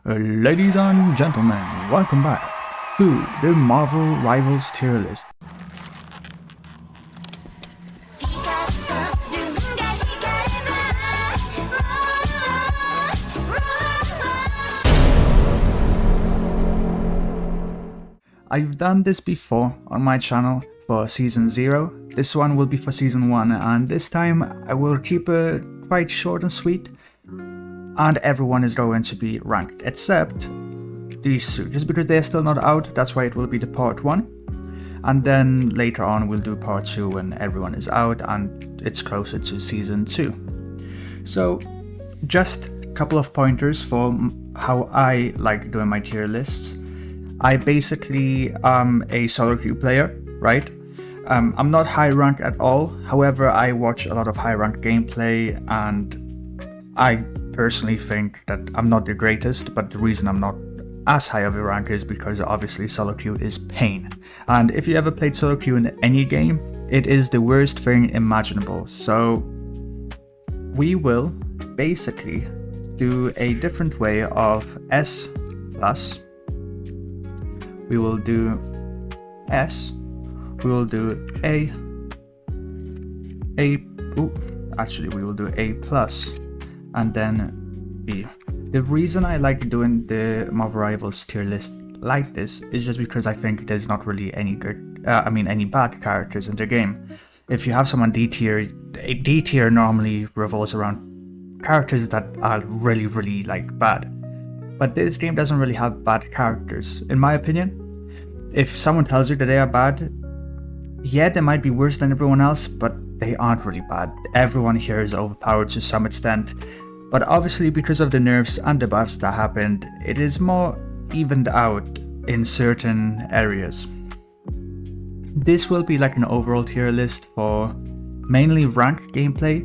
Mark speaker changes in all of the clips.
Speaker 1: Ladies and gentlemen, welcome back to the Marvel Rivals tier list. I've done this before on my channel for Season 0, this one will be for Season 1, and this time I will keep it quite short and sweet, and everyone is going to be ranked, except these two, just because they are still not out, that's why it will be the part 1, and then later on we'll do part 2 when everyone is out and it's closer to Season 2. So, just a couple of pointers for how I like doing my tier lists. I basically am a solo queue player, right? I'm not high rank at all, however I watch a lot of high rank gameplay and I personally think that I'm not the greatest, but the reason I'm not as high of a rank is because obviously solo queue is pain. And if you ever played solo queue in any game, it is the worst thing imaginable. So we will basically do a different way of S plus. We will do S, we will do actually we will do A plus, and then B. The reason I like doing the Marvel Rivals tier list like this is just because I think there's not really any good, any bad characters in the game. If you have someone D tier, D tier normally revolves around characters that are really like bad. But this game doesn't really have bad characters, in my opinion. If someone tells you that they are bad, yeah, they might be worse than everyone else, but they aren't really bad. Everyone here is overpowered to some extent, but obviously because of the nerfs and the buffs that happened, it is more evened out in certain areas. This will be like an overall tier list for mainly rank gameplay.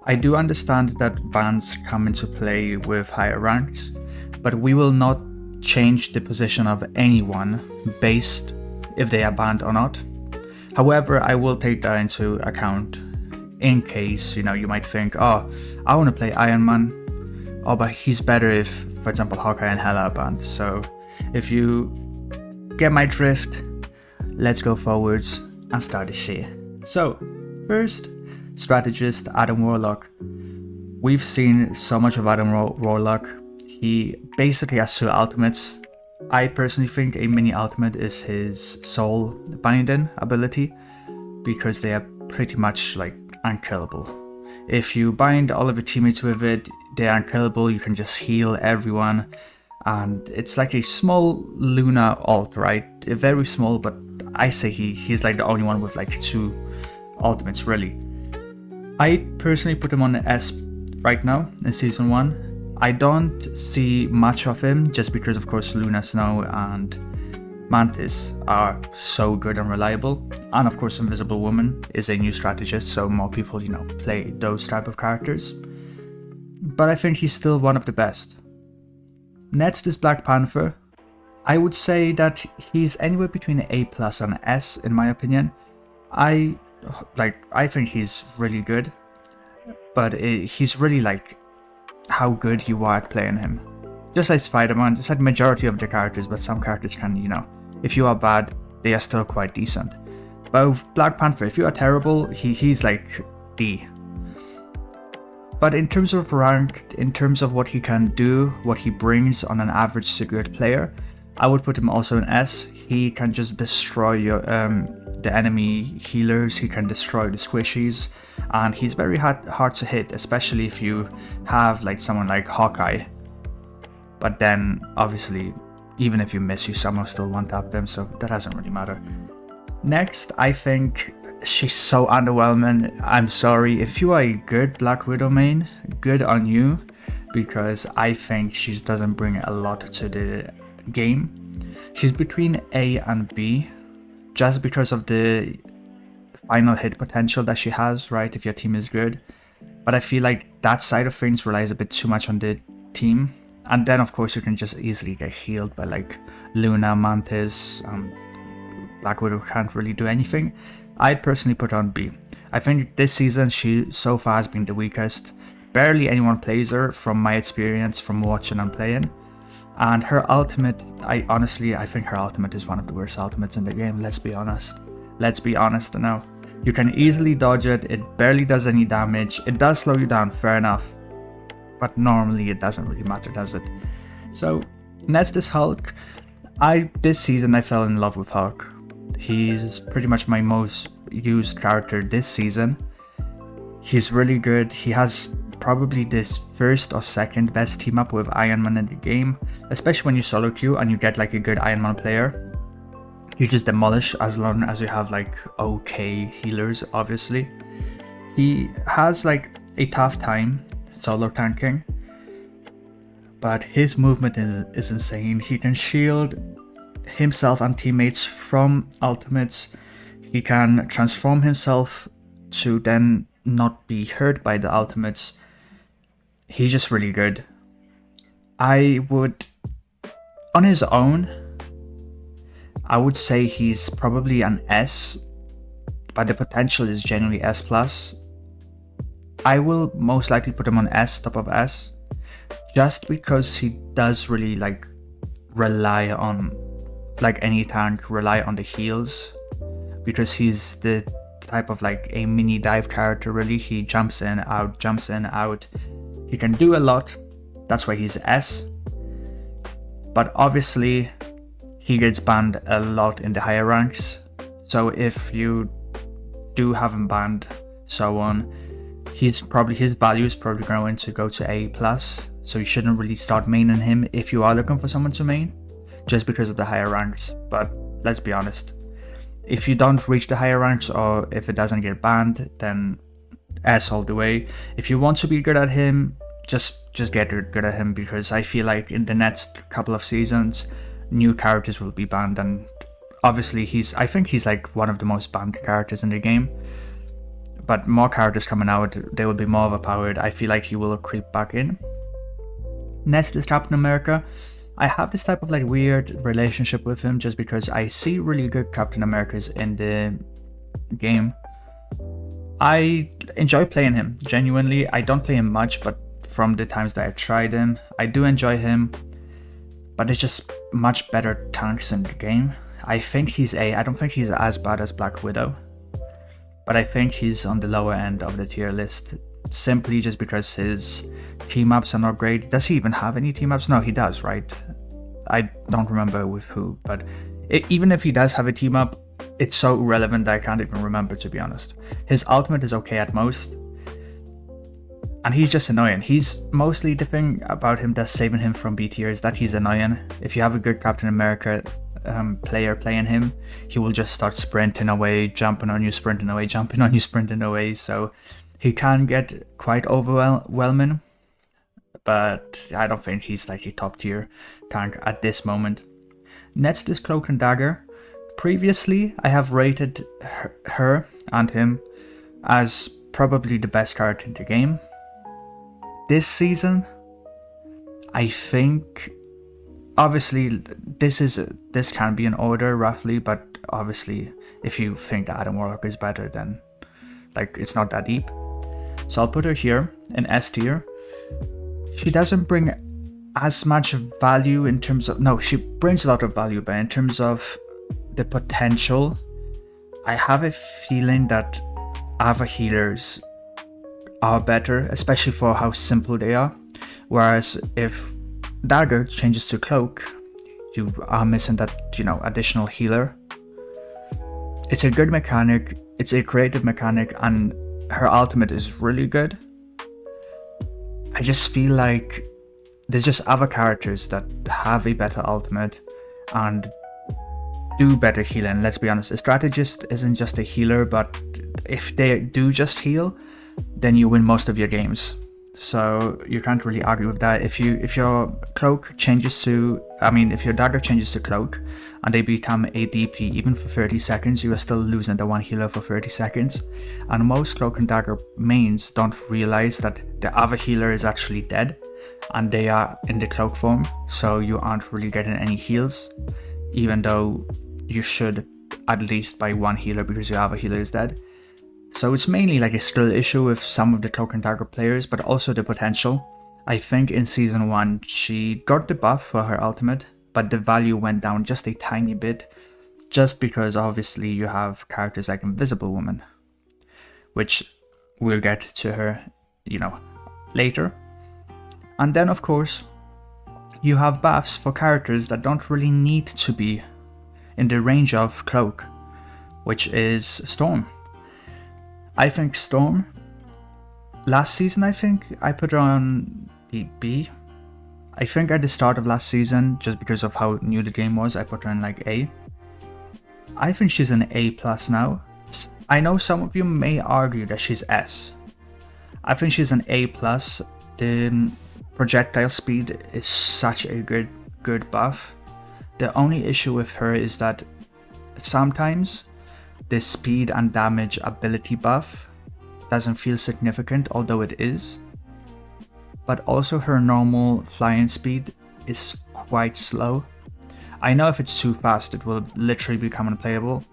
Speaker 1: I do understand that bans come into play with higher ranks, but we will not change the position of anyone based if they are banned or not. However, I will take that into account in case, you might think, oh, I want to play Iron Man, oh, but he's better if, for example, Hawkeye and Hela are banned. So if you get my drift, let's go forwards and start the shit. So first, Strategist Adam Warlock. We've seen so much of Adam Warlock. He basically has 2 ultimates. I personally think a mini ultimate is his soul binding ability, because they are pretty much like unkillable. If you bind all of your teammates with it, they are unkillable, you can just heal everyone, and it's like a small Luna ult, right? Very small, but I say he's like the only one with like 2 ultimates really. I personally put him on the S right now in Season 1. I don't see much of him just because, of course, Luna, Snow, and Mantis are so good and reliable. And of course, Invisible Woman is a new strategist, so more people, play those type of characters. But I think he's still one of the best. Next is Black Panther. I would say that he's anywhere between an A plus and an S, in my opinion. I think he's really good, but he's really like how good you are at playing him. Just like Spider-Man, just like majority of the characters, but some characters can, if you are bad, they are still quite decent. But with Black Panther, if you are terrible, he's like D. But in terms of rank, in terms of what he can do, what he brings on an average to good player, I would put him also in S. He can just destroy your the enemy healers, he can destroy the squishies, and he's very hard to hit, especially if you have like someone like Hawkeye. But then obviously, even if you miss, you somehow still one-tap them, so that doesn't really matter. Next, I think she's so underwhelming. I'm sorry, if you are a good Black Widow main, good on you, because I think she doesn't bring a lot to the game. She's between A and B, just because of the final hit potential that she has, right, if your team is good. But I feel like that side of things relies a bit too much on the team. And then of course you can just easily get healed by like Luna, Mantis, Black Widow can't really do anything. I'd personally put on B. I think this season she so far has been the weakest. Barely anyone plays her from my experience from watching and playing. And her ultimate, I think her ultimate is one of the worst ultimates in the game, let's be honest. Let's be honest now. You can easily dodge it, it barely does any damage, it does slow you down, fair enough. But normally it doesn't really matter, does it? So, next is Hulk. This season I fell in love with Hulk. He's pretty much my most used character this season. He's really good. He has probably this first or second best team up with Iron Man in the game, especially when you solo queue and you get like a good Iron Man player. You just demolish as long as you have like okay healers, obviously. He has like a tough time solo tanking, but his movement is insane. He can shield himself and teammates from ultimates. He can transform himself to then not be hurt by the ultimates. He's just really good. I would, on his own, I would say he's probably an S, but the potential is generally S+. I will most likely put him on S, top of S, just because he does really like rely on, like any tank, rely on the heals, because he's the type of like a mini dive character really. He jumps in, out. He can do a lot, that's why he's S. But obviously he gets banned a lot in the higher ranks, so if you do have him banned, so on, his value is probably going to go to A+, so you shouldn't really start maining him if you are looking for someone to main, just because of the higher ranks. But let's be honest, if you don't reach the higher ranks or if it doesn't get banned, then S all the way. If you want to be good at him, just get good at him, because I feel like in the next couple of seasons new characters will be banned, and obviously I think he's like one of the most banned characters in the game, but more characters coming out, they will be more overpowered. I feel like he will creep back in. Next is Captain America. I have this type of like weird relationship with him, just because I see really good Captain Americas in the game. I enjoy playing him, genuinely. I don't play him much, but from the times that I tried him, I do enjoy him, but it's just much better tanks in the game. I think he's I don't think he's as bad as Black Widow, but I think he's on the lower end of the tier list, simply just because his team ups are not great. Does he even have any team ups? No, he does, right? I don't remember with who, but even if he does have a team up, it's so irrelevant that I can't even remember, to be honest. His ultimate is okay at most, and he's just annoying. He's mostly, the thing about him that's saving him from B tier is that he's annoying. If you have a good Captain America player playing him, he will just start sprinting away, jumping on you, sprinting away, jumping on you, sprinting away. So he can get quite overwhelming, but I don't think he's like a top tier tank at this moment. Next is Cloak and Dagger. Previously, I have rated her and him as probably the best character in the game. This season, I think, obviously this can be in order roughly, but obviously if you think that Adam Warlock is better, then like it's not that deep. So I'll put her here in S tier. She doesn't bring as much value in terms of, no, she brings a lot of value, but in terms of the potential, I have a feeling that other healers are better, especially for how simple they are. Whereas if Dagger changes to Cloak, you are missing that, additional healer. It's a good mechanic, it's a creative mechanic, and her ultimate is really good. I just feel like there's just other characters that have a better ultimate and do better healing. Let's be honest, a strategist isn't just a healer, but if they do just heal, then you win most of your games. So you can't really argue with that. If your Cloak changes to, if your Dagger changes to Cloak and they become a DP even for 30 seconds, you are still losing the one healer for 30 seconds. And most Cloak and Dagger mains don't realize that the other healer is actually dead and they are in the Cloak form, so you aren't really getting any heals, even though you should at least buy one healer because your other healer is dead. So it's mainly like a skill issue with some of the Cloak and Dagger players, but also the potential. I think in Season 1 she got the buff for her ultimate, but the value went down just a tiny bit, just because obviously you have characters like Invisible Woman, which we'll get to her, later. And then of course, you have buffs for characters that don't really need to be in the range of Cloak, which is Storm. I think Storm, last season I think I put her on the B. I think at the start of last season, just because of how new the game was, I put her in like A. I think she's an A plus now. I know some of you may argue that she's S. I think she's an A plus. The projectile speed is such a good buff. The only issue with her is that sometimes the speed and damage ability buff doesn't feel significant, although it is. But also her normal flying speed is quite slow. I know if it's too fast it will literally become unplayable,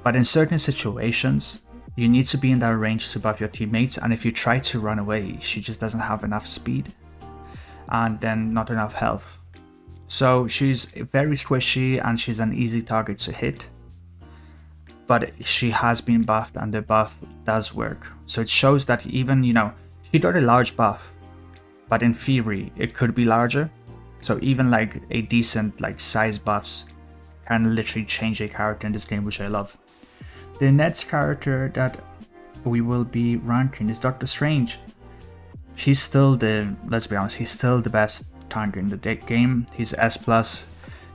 Speaker 1: but in certain situations you need to be in that range to buff your teammates, and if you try to run away she just doesn't have enough speed and then not enough health. So she's very squishy and she's an easy target to hit, but she has been buffed and the buff does work. So it shows that even, she got a large buff, but in theory it could be larger. So even like a decent size buffs can literally change a character in this game, which I love. The next character that we will be ranking is Doctor Strange. He's still let's be honest, he's still the best tank in the game. He's S+.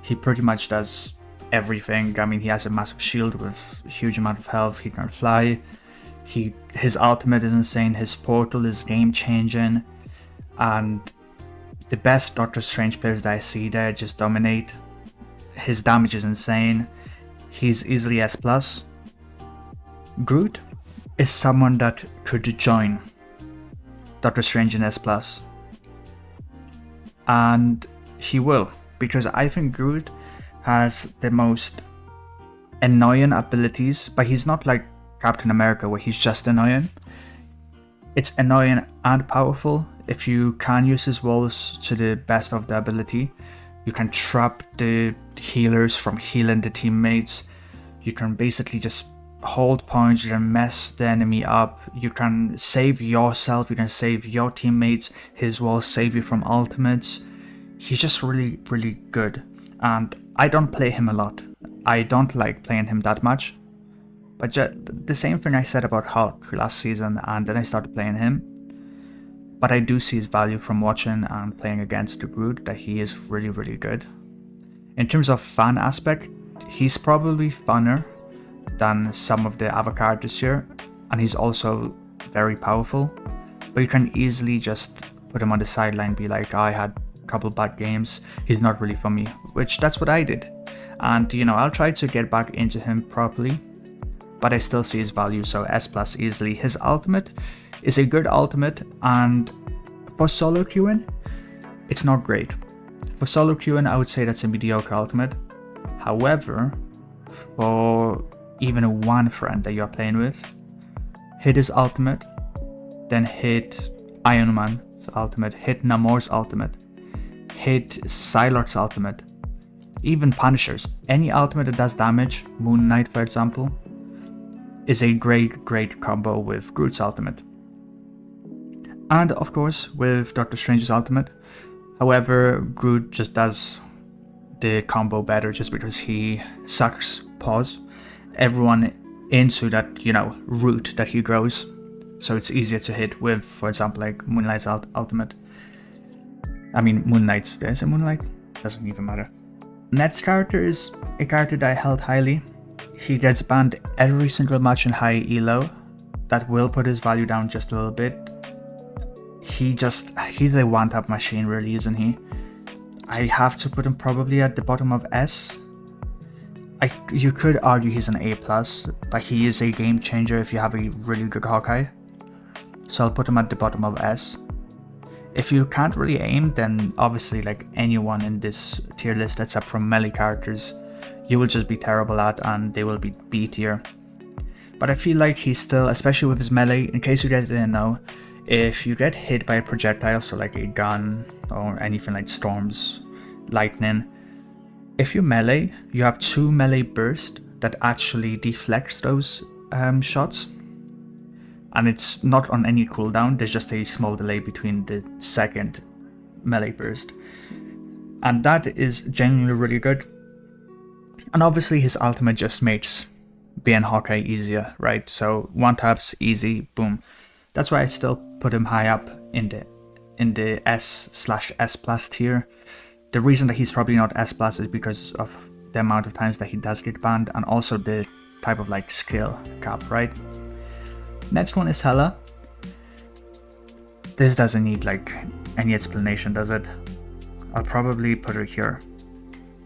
Speaker 1: He pretty much does everything. I mean, he has a massive shield with a huge amount of health. He can fly. His ultimate is insane. His portal is game changing. And the best Doctor Strange players that I see there just dominate. His damage is insane. He's easily S+. Groot is someone that could join Doctor Strange in S+. And he will, because I think Groot has the most annoying abilities, but he's not like Captain America where he's just annoying. It's annoying and powerful. If you can use his walls to the best of the ability, you can trap the healers from healing the teammates. You can basically just hold points, you can mess the enemy up, you can save yourself, you can save your teammates, his walls save you from ultimates. He's just really good, and I don't play him a lot. I don't like playing him that much, but the same thing I said about Hulk last season, and then I started playing him. But I do see his value from watching and playing against the Groot, that he is really good. In terms of fun aspect, he's probably funner than some of the other characters here, and he's also very powerful, but you can easily just put him on the sideline, be like, I had a couple bad games, he's not really for me, which that's what I did. And I'll try to get back into him properly, but I still see his value, so S+ easily. His ultimate is a good ultimate, and for solo queuing it's not great. For solo queuing I would say that's a mediocre ultimate. However, for even one friend that you're playing with, hit his ultimate, then hit Iron Man's ultimate, hit Namor's ultimate, hit Psylocke's ultimate, even Punisher's. Any ultimate that does damage, Moon Knight for example, is a great combo with Groot's ultimate. And of course with Doctor Strange's ultimate. However, Groot just does the combo better just because he sucks everyone into that, root that he grows. So it's easier to hit with, for example, like Moonlight's ultimate. I mean, Moon Knight's, there's a Moonlight, doesn't even matter. Next character is a character that I held highly. He gets banned every single match in high elo. That will put his value down just a little bit. He's a one-tap machine really, isn't he? I have to put him probably at the bottom of S. You could argue he's an A+, but he is a game changer if you have a really good Hawkeye. So I'll put him at the bottom of S. If you can't really aim, then obviously like anyone in this tier list except from melee characters, you will just be terrible at and they will be B tier. But I feel like he's still, especially with his melee, in case you guys didn't know, If you get hit by a projectile, so like a gun or anything like storms, lightning, if you melee, you have 2 melee burst that actually deflects those shots. And it's not on any cooldown, there's just a small delay between the second melee burst. And that is genuinely really good. And obviously his ultimate just makes being Hawkeye easier, right? So 1-taps, easy, boom. That's why I still put him high up in the S/S+ tier. The reason that he's probably not S+ is because of the amount of times that he does get banned, and also the type of like skill cap, right? Next one is Hela. This doesn't need like any explanation, does it? I'll probably put her here.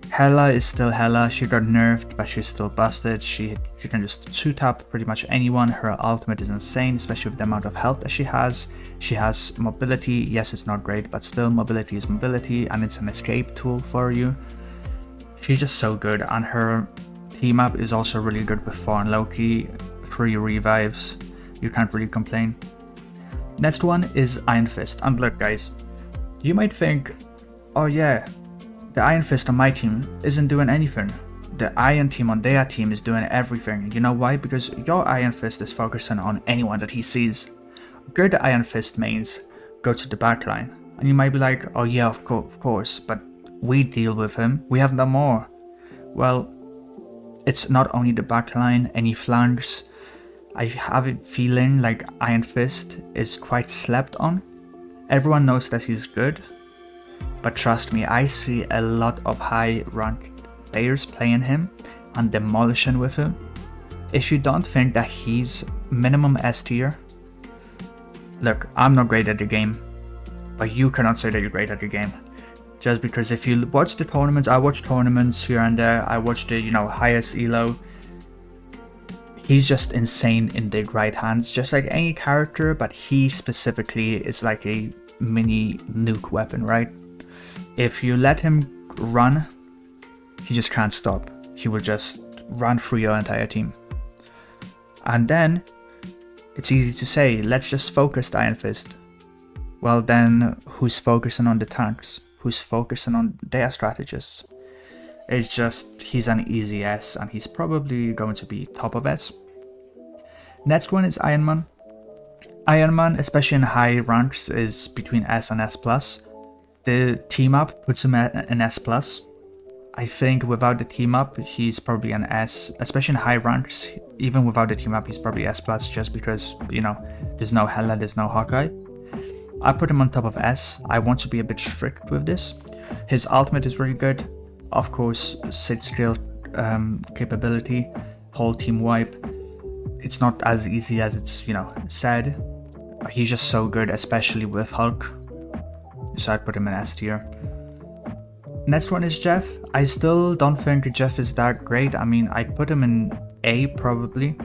Speaker 1: Hela is still Hela. She got nerfed, but she's still busted. She can just 2-tap pretty much anyone. Her ultimate is insane, especially with the amount of health that she has. She has mobility. Yes, it's not great, but still mobility is mobility, and it's an escape tool for you. She's just so good, and her team up is also really good with Thor and Loki. 3 revives. You can't really complain. Next one is Iron Fist. And look, guys, you might think, oh yeah, the Iron Fist on my team isn't doing anything. The Iron team on their team is doing everything. You know why? Because your Iron Fist is focusing on anyone that he sees. Good Iron Fist mains go to the backline. And you might be like, oh yeah, of course, but we deal with him. We have no more. Well, it's not only the backline, any flanks. I have a feeling like Iron Fist is quite slept on. Everyone knows that he's good. But trust me, I see a lot of high ranked players playing him and demolishing with him. If you don't think that he's minimum S tier, look, I'm not great at the game, but you cannot say that you're great at the game. Just because if you watch the tournaments, I watch tournaments here and there, I watch the, highest elo. He's just insane in the right hands, just like any character, but he specifically is like a mini nuke weapon, right? If you let him run, he just can't stop. He will just run through your entire team. And then, it's easy to say, let's just focus the Iron Fist. Well then, who's focusing on the tanks? Who's focusing on their strategists? It's just, he's an easy S, and he's probably going to be top of S. Next one is Iron Man. Iron Man, especially in high ranks, is between S and S+. The team up puts him at an S+. I think without the team up, he's probably an S, especially in high ranks. Even without the team up, he's probably S+, just because, there's no Hela, there's no Hawkeye. I put him on top of S. I want to be a bit strict with this. His ultimate is really good. Of course, 6 skill capability, whole team wipe. It's not as easy as it's, said. But he's just so good, especially with Hulk. So I'd put him in S tier. Next one is Jeff. I still don't think Jeff is that great. I mean, I'd put him in A probably.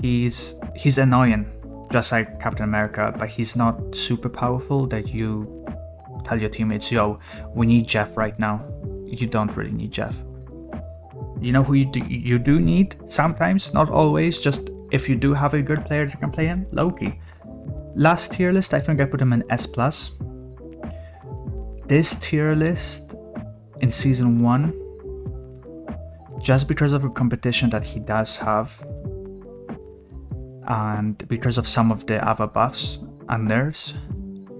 Speaker 1: He's annoying, just like Captain America, but he's not super powerful that you tell your teammates, yo, we need Jeff right now. You don't really need Jeff. You know who you do need sometimes, not always, just if you do have a good player that can play him, Loki. Last tier list, I think I put him in S+. This tier list in season 1, just because of the competition that he does have, and because of some of the other buffs and nerfs,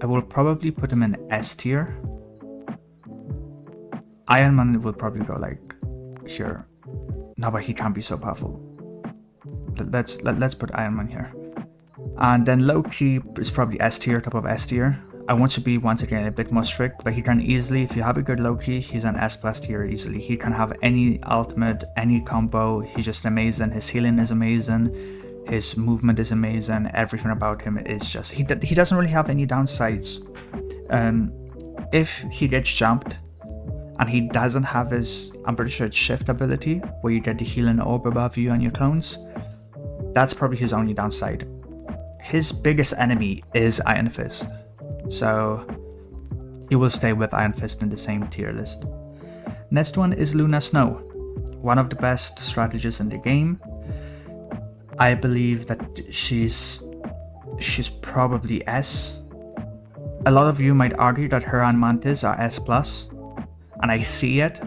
Speaker 1: I will probably put him in S tier. Iron Man will probably go like here. No, but he can't be so powerful. Let's put Iron Man here. And then Loki is probably S tier, top of S tier. I want to be, once again, a bit more strict, but he can easily, if you have a good Loki, he's an S+ tier easily. He can have any ultimate, any combo. He's just amazing. His healing is amazing. His movement is amazing. Everything about him is just, he doesn't really have any downsides. If he gets jumped and he doesn't have his, I'm pretty sure it's shift ability, where you get the healing orb above you and your clones, that's probably his only downside. His biggest enemy is Iron Fist. So he will stay with Iron Fist in the same tier list. Next one is Luna Snow, one of the best strategists in the game. I believe that she's she's probably S. A lot of you might argue that her and Mantis are S+, and I see it.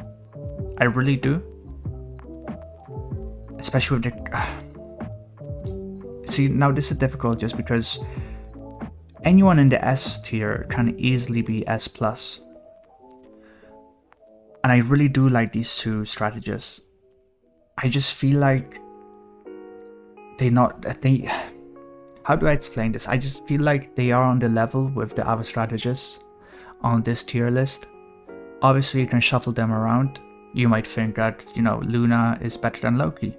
Speaker 1: I really do. Especially with the... See, now this is difficult just because anyone in the S tier can easily be S+. And I really do like these two strategists. I just feel like how do I explain this? I just feel like they are on the level with the other strategists on this tier list. Obviously, you can shuffle them around. You might think that, you know, Luna is better than Loki.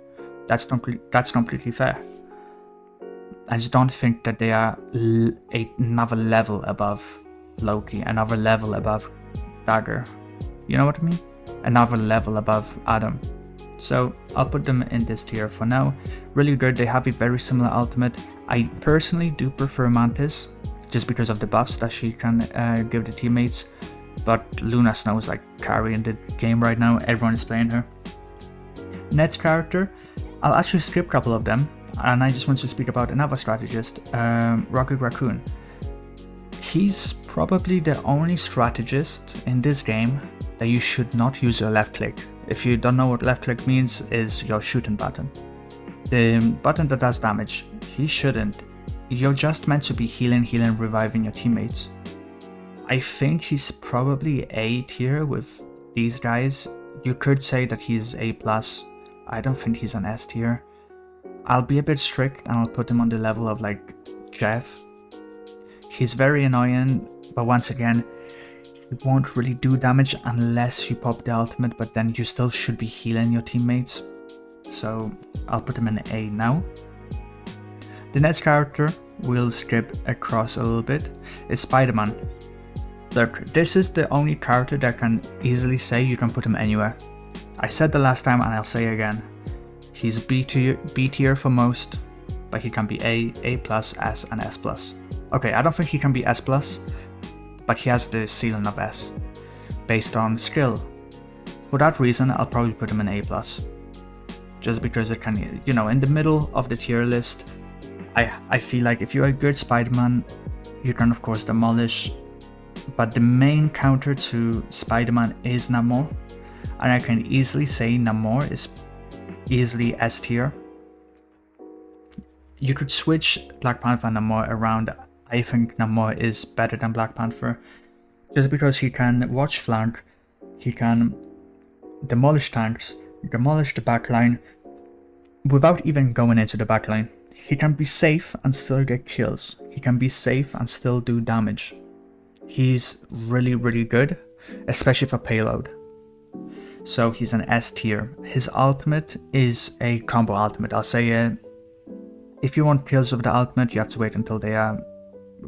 Speaker 1: That's completely fair. I just don't think that they are another level above Loki, another level above Dagger. You know what I mean? Another level above Adam. So I'll put them in this tier for now. Really good. They have a very similar ultimate. I personally do prefer Mantis, just because of the buffs that she can give the teammates. But Luna Snow is like carrying the game right now. Everyone is playing her. Next character, I'll actually skip a couple of them, and I just want to speak about another strategist, Rocket Raccoon. He's probably the only strategist in this game that you should not use your left click. If you don't know what left click means, is your shooting button. The button that does damage. He shouldn't. You're just meant to be healing, reviving your teammates. I think he's probably A tier with these guys. You could say that he's A+. I don't think he's an S tier. I'll be a bit strict and I'll put him on the level of like Jeff. He's very annoying, but once again, he won't really do damage unless you pop the ultimate, but then you still should be healing your teammates. So I'll put him in A now. The next character we'll skip across a little bit is Spider-Man. Look, this is the only character that can easily say you can put him anywhere. I said the last time and I'll say again. He's B tier for most, but he can be A+, S, and S+. Okay, I don't think he can be S+, but he has the ceiling of S, based on skill. For that reason, I'll probably put him in A+. Just because it can, you know, in the middle of the tier list, I feel like if you're a good Spider-Man, you can of course demolish, but the main counter to Spider-Man is Namor, and I can easily say Namor is easily S tier. You could switch Black Panther and Namor around. I think Namor is better than Black Panther, just because he can watch flank, he can demolish tanks, demolish the backline without even going into the backline. He can be safe and still get kills. He can be safe and still do damage. He's really, really good, especially for payload. So he's an S tier. His ultimate is a combo ultimate. I'll say if you want kills with the ultimate, you have to wait until they are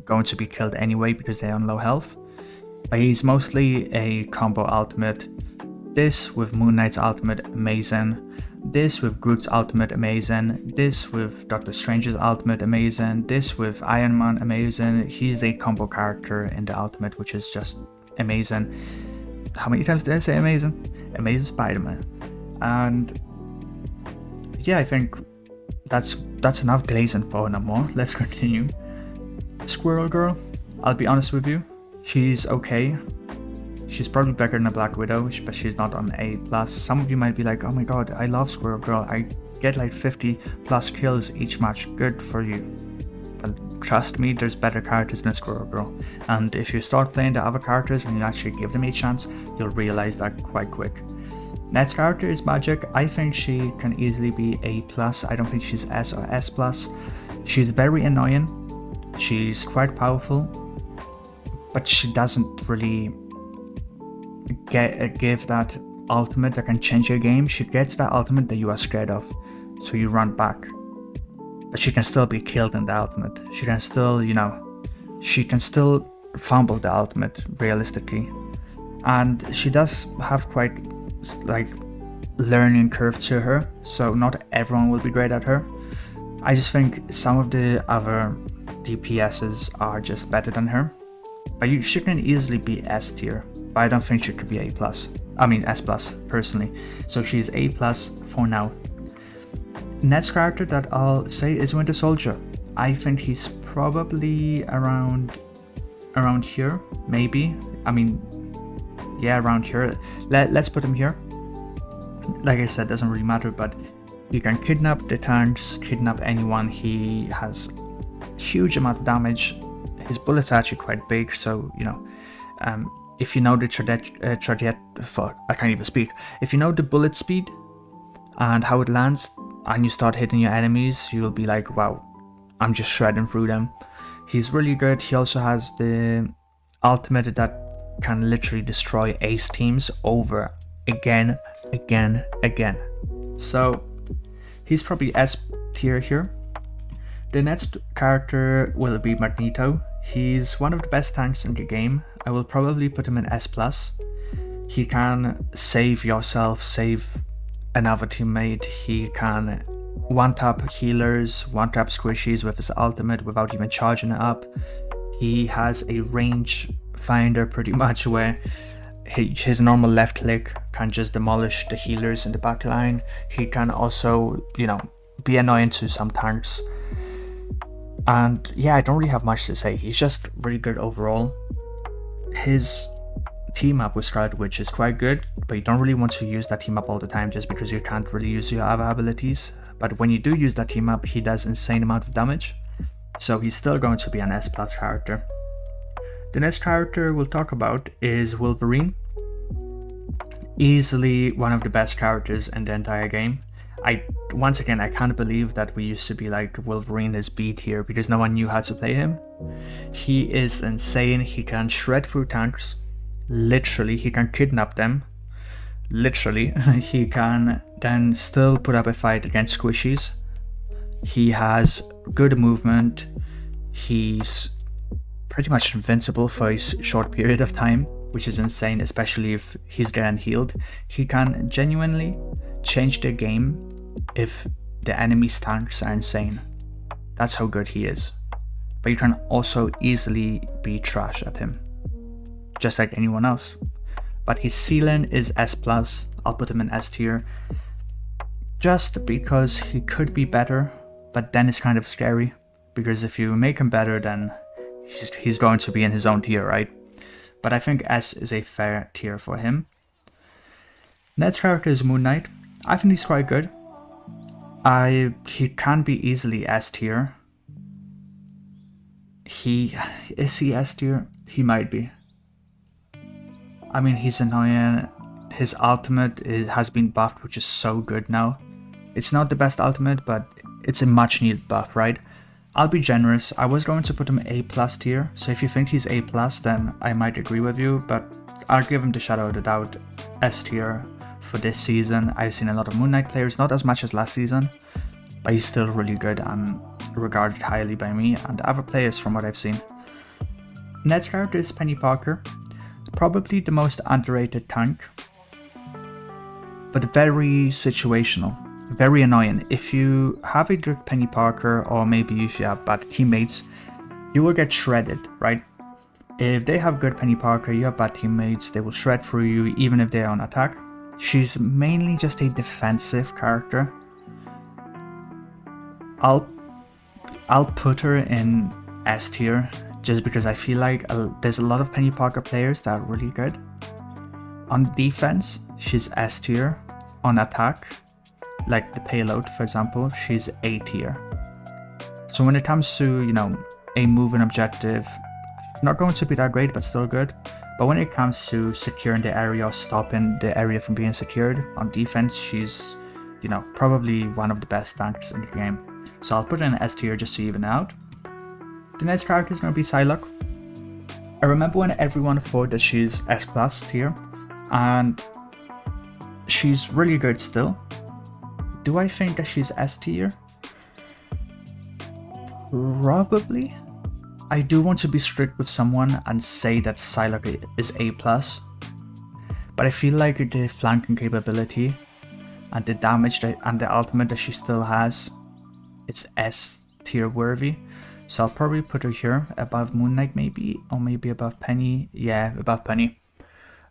Speaker 1: going to be killed anyway because they're on low health. But he's mostly a combo ultimate. This with Moon Knight's ultimate, amazing. This with Groot's ultimate, amazing. This with Doctor Strange's ultimate, amazing. This with Iron Man, amazing. He's a combo character in the ultimate, which is just amazing. How many times did I say amazing? Amazing Spider-Man. And yeah, I think that's enough glazing for Namor. Let's continue. Squirrel Girl, I'll be honest with you, she's okay. She's probably better than a Black Widow, but she's not on A+. Some of you might be like, oh my god, I love Squirrel Girl. I get like 50 plus kills each match. Good for you. But trust me, there's better characters than Squirrel Girl. And if you start playing the other characters and you actually give them a chance, you'll realize that quite quick. Next character is Magic. I think she can easily be A+. I don't think she's S or S+. She's very annoying. She's quite powerful, but she doesn't really give that ultimate that can change your game. She gets that ultimate that you are scared of, so you run back. But she can still be killed in the ultimate. She can still, she can still fumble the ultimate realistically. And she does have quite like learning curve to her, so not everyone will be great at her. I just think some of the other DPSs are just better than her. But she can easily be S tier. But I don't think she could be A+. I mean S+, personally. So she's A+ for now. Next character that I'll say is Winter Soldier. I think he's probably around here, maybe. I mean, yeah, around here. Let's put him here. Like I said, doesn't really matter, but you can kidnap the tanks, kidnap anyone. He has huge amount of damage. His bullets are actually quite big, so you know, if you know the I can't even speak. If you know the bullet speed and how it lands, and you start hitting your enemies, you'll be like, wow, I'm just shredding through them. He's really good. He also has the ultimate that can literally destroy ace teams over again. So he's probably S tier here. The next character will be Magneto. He's one of the best tanks in the game. I will probably put him in S+. He can save yourself, save another teammate. He can one-tap healers, one-tap squishies with his ultimate without even charging it up. He has a range finder pretty much where his normal left click can just demolish the healers in the back line. He can also, you know, be annoying to some tanks. And yeah, I don't really have much to say. He's just really good overall. His team up with Scarlet Witch is quite good, but you don't really want to use that team up all the time just because you can't really use your other abilities. But when you do use that team up, he does insane amount of damage. So he's still going to be an S+ character. The next character we'll talk about is Wolverine. Easily one of the best characters in the entire game. Once again, I can't believe that we used to be like Wolverine is B tier because no one knew how to play him. He is insane. He can shred through tanks. Literally, he can kidnap them. Literally, he can then still put up a fight against squishies. He has good movement. He's pretty much invincible for a short period of time, which is insane, especially if he's getting healed. He can genuinely change the game if the enemy's tanks are insane. That's how good he is. But you can also easily be trash at him, just like anyone else. But his ceiling is S+. I'll put him in S tier, just because he could be better, but then it's kind of scary, because if you make him better, then he's going to be in his own tier, right? But I think S is a fair tier for him. Next character is Moon Knight. I think he's quite good. He can be easily S tier. Is he S tier? He might be. I mean, he's annoying. His ultimate has been buffed, which is so good now. It's not the best ultimate, but it's a much needed buff, right? I'll be generous. I was going to put him A+ tier, so if you think he's A+, then I might agree with you, but I'll give him the shadow of the doubt. S tier for this season. I've seen a lot of Moon Knight players, not as much as last season, but he's still really good and regarded highly by me and other players from what I've seen. Next character is Penny Parker. Probably the most underrated tank, but very situational, very annoying. If you have a good Penny Parker, or maybe if you have bad teammates, you will get shredded, right? If they have good Penny Parker, you have bad teammates, they will shred through you even if they're on attack. She's mainly just a defensive character. I'll put her in S tier, just because I feel like there's a lot of Penny Parker players that are really good. On defense, she's S tier. On attack, like the payload, for example, she's A tier. So when it comes to, you know, a moving objective, not going to be that great, but still good. But when it comes to securing the area or stopping the area from being secured, on defense, she's, you know, probably one of the best tanks in the game. So I'll put her in S tier just to even out. The next character is going to be Psylocke. I remember when everyone thought that she's S+ tier, and she's really good still. Do I think that she's S tier? Probably. I do want to be strict with someone and say that Psylocke is A+, but I feel like the flanking capability and the damage and the ultimate that she still has, it's S tier worthy. So I'll probably put her here above Moon Knight maybe, or maybe above Penny. Yeah, above Penny.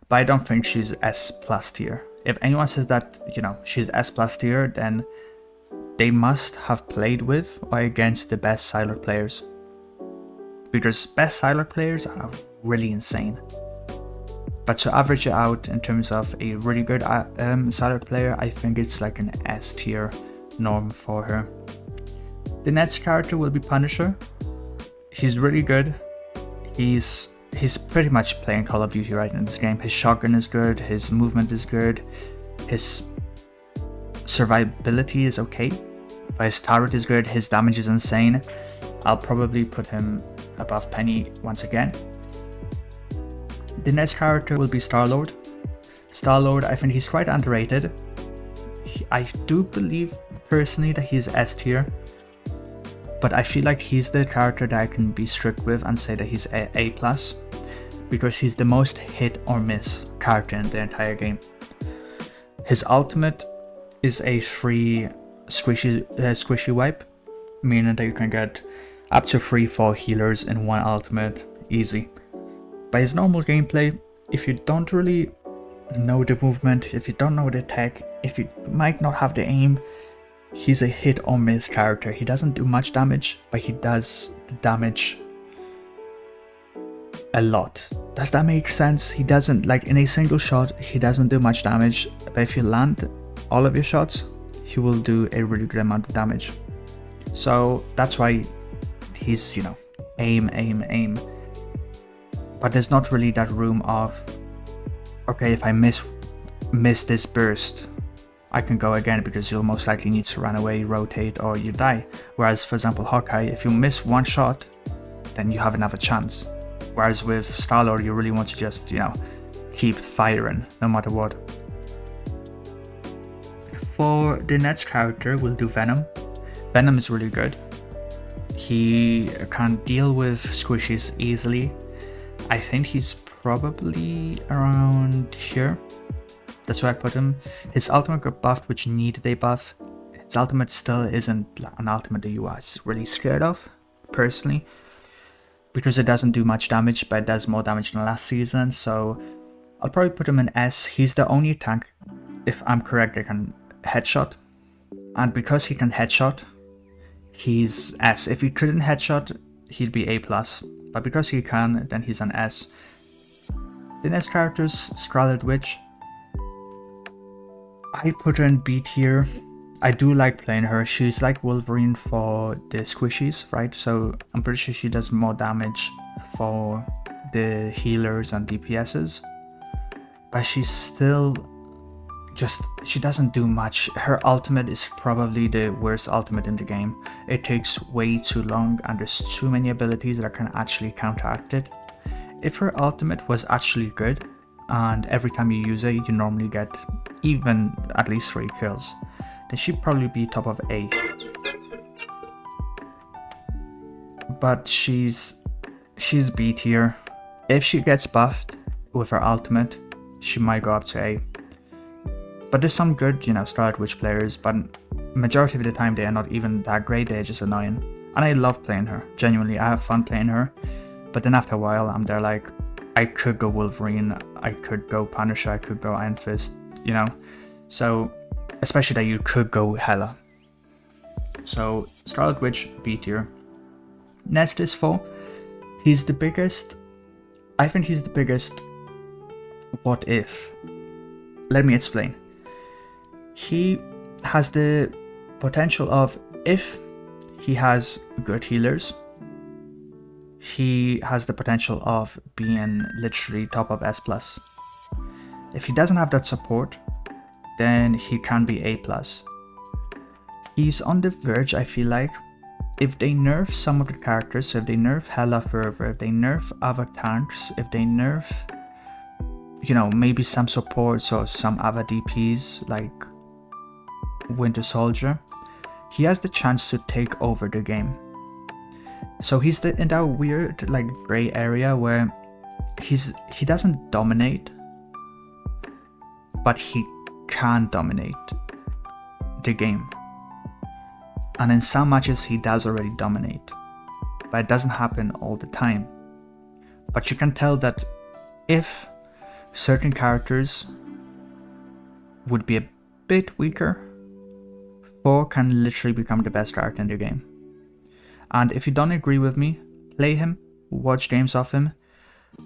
Speaker 1: But I don't think she's S+ tier. If anyone says that, you know, she's S+ tier, then they must have played with or against the best Psylocke players. because best Psylocke players are really insane. But to average it out in terms of a really good Psylocke player, I think it's like an S tier norm for her. The next character will be Punisher. He's really good. He's pretty much playing Call of Duty right in this game. His shotgun is good, his movement is good, his survivability is okay, but his turret is good, his damage is insane. I'll probably put him above Penny once again. The next character will be Star-Lord. Star-Lord, I think he's quite underrated. I do believe personally that he's S tier, but I feel like he's the character that I can be strict with and say that he's A+, because he's the most hit or miss character in the entire game. His ultimate is a free squishy wipe, meaning that you can get up to 3-4 healers in one ultimate, easy. By his normal gameplay, if you don't really know the movement, if you don't know the tech, if you might not have the aim, he's a hit or miss character. He doesn't do much damage, but he does the damage a lot. Does that make sense? He doesn't, like in a single shot, he doesn't do much damage, but if you land all of your shots, he will do a really good amount of damage. So that's why he's, you know, aim. But there's not really that room of, okay, if I miss this burst, I can go again, because you'll most likely need to run away, rotate, or you die. Whereas, for example, Hawkeye, if you miss one shot, then you have another chance. Whereas with Star-Lord, you really want to just, you know, keep firing, no matter what. For the next character, we'll do Venom. Venom is really good. He can deal with squishies easily. I think he's probably around here. That's where I put him. His ultimate got buffed, which needed a buff. His ultimate still isn't an ultimate that you was really scared of, personally, because it doesn't do much damage, but it does more damage than last season, so I'll probably put him in S. He's the only tank, if I'm correct, that can headshot, and because he can headshot, he's S. If he couldn't headshot, he'd be A+, but because he can, then he's an S. The next character is Scarlet Witch. I put her in B tier. I do like playing her. She's like Wolverine for the squishies, right? So I'm pretty sure she does more damage for the healers and DPSs. But she's still just, she doesn't do much. Her ultimate is probably the worst ultimate in the game. It takes way too long and there's too many abilities that can actually counteract it. If her ultimate was actually good, and every time you use it, you normally get even at least 3 kills, then she'd probably be top of A. But she's B tier. If she gets buffed with her ultimate, she might go up to A. But there's some good, you know, Scarlet Witch players, but majority of the time they are not even that great, they're just annoying. And I love playing her, genuinely, I have fun playing her. But then after a while, I'm there like, I could go Wolverine, I could go Punisher, I could go Iron Fist, you know? So, especially that you could go Hela. So, Scarlet Witch, B tier. Next is Foe. He's the biggest, I think he's the biggest what if. Let me explain. He has the potential of, if he has good healers, he has the potential of being literally top of S+. If he doesn't have that support, then he can be A+. He's on the verge, I feel like. If they nerf some of the characters, so if they nerf Hela further, if they nerf other tanks, if they nerf, you know, maybe some supports or some other DPs like Winter Soldier, he has the chance to take over the game. So he's in that weird like gray area where he doesn't dominate, but he can dominate the game. And in some matches he does already dominate, but it doesn't happen all the time. But you can tell that if certain characters would be a bit weaker, Thor can literally become the best character in the game. And if you don't agree with me, play him, watch games of him,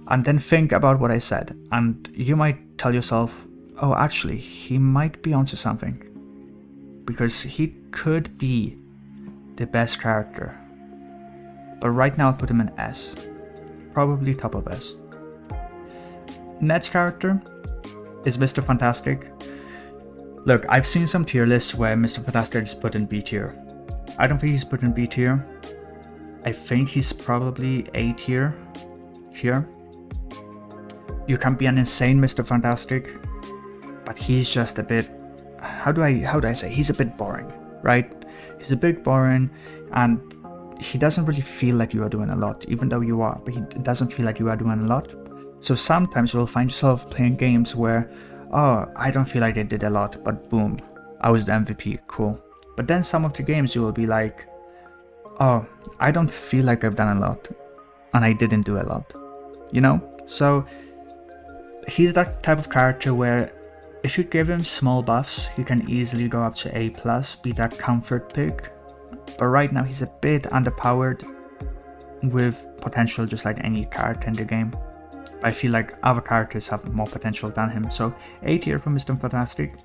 Speaker 1: and then think about what I said, and you might tell yourself, oh, actually, he might be onto something. Because he could be the best character. But right now I'll put him in S. Probably top of S. Next character is Mr. Fantastic. Look, I've seen some tier lists where Mr. Fantastic is put in B tier. I don't think he's put in B tier. I think he's probably A tier here. You can be an insane Mr. Fantastic, but he's just a bit, how do I say, he's a bit boring, right? He's a bit boring, and he doesn't really feel like you are doing a lot, even though you are, but he doesn't feel like you are doing a lot. So sometimes you'll find yourself playing games where, oh, I don't feel like I did a lot, but boom, I was the MVP, cool. But then some of the games you will be like, oh, I don't feel like I've done a lot, and I didn't do a lot, you know? So he's that type of character where if you give him small buffs, he can easily go up to A+, be that comfort pick. But right now he's a bit underpowered with potential, just like any character in the game. I feel like other characters have more potential than him. So A tier for Mr. Fantastic.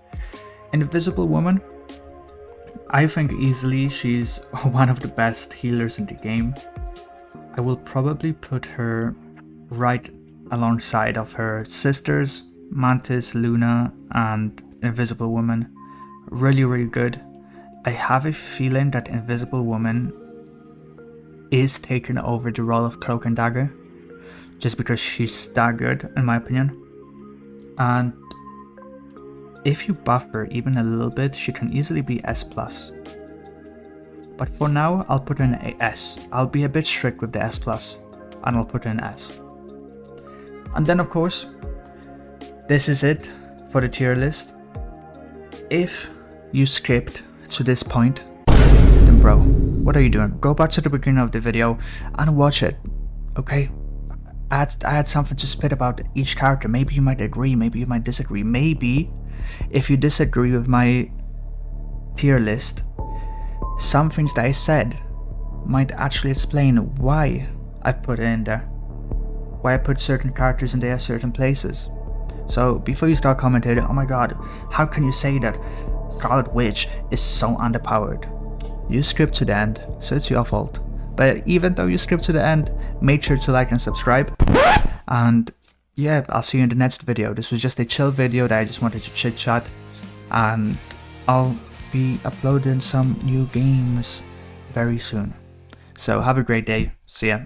Speaker 1: Invisible Woman, I think easily she's one of the best healers in the game. I will probably put her right alongside of her sisters, Mantis, Luna, and Invisible Woman. Really, really good. I have a feeling that Invisible Woman is taking over the role of Cloak and Dagger, just because she's that good, in my opinion. And if you buff her even a little bit, she can easily be S+. But for now, I'll put in a S. I'll be a bit strict with the S+, and I'll put in S. And then, of course, this is it for the tier list. If you skipped to this point, then bro, what are you doing? Go back to the beginning of the video and watch it, okay? I had something to spit about each character. Maybe you might agree, maybe you might disagree. Maybe if you disagree with my tier list, some things that I said might actually explain why I've put it in there, why I put certain characters in there certain places. So before you start commenting, oh my god, how can you say that Scarlet Witch is so underpowered? You skipped to the end, so it's your fault. But even though you skipped to the end, make sure to like and subscribe. And yeah, I'll see you in the next video. This was just a chill video that I just wanted to chit chat, and I'll be uploading some new games very soon. So have a great day. See ya.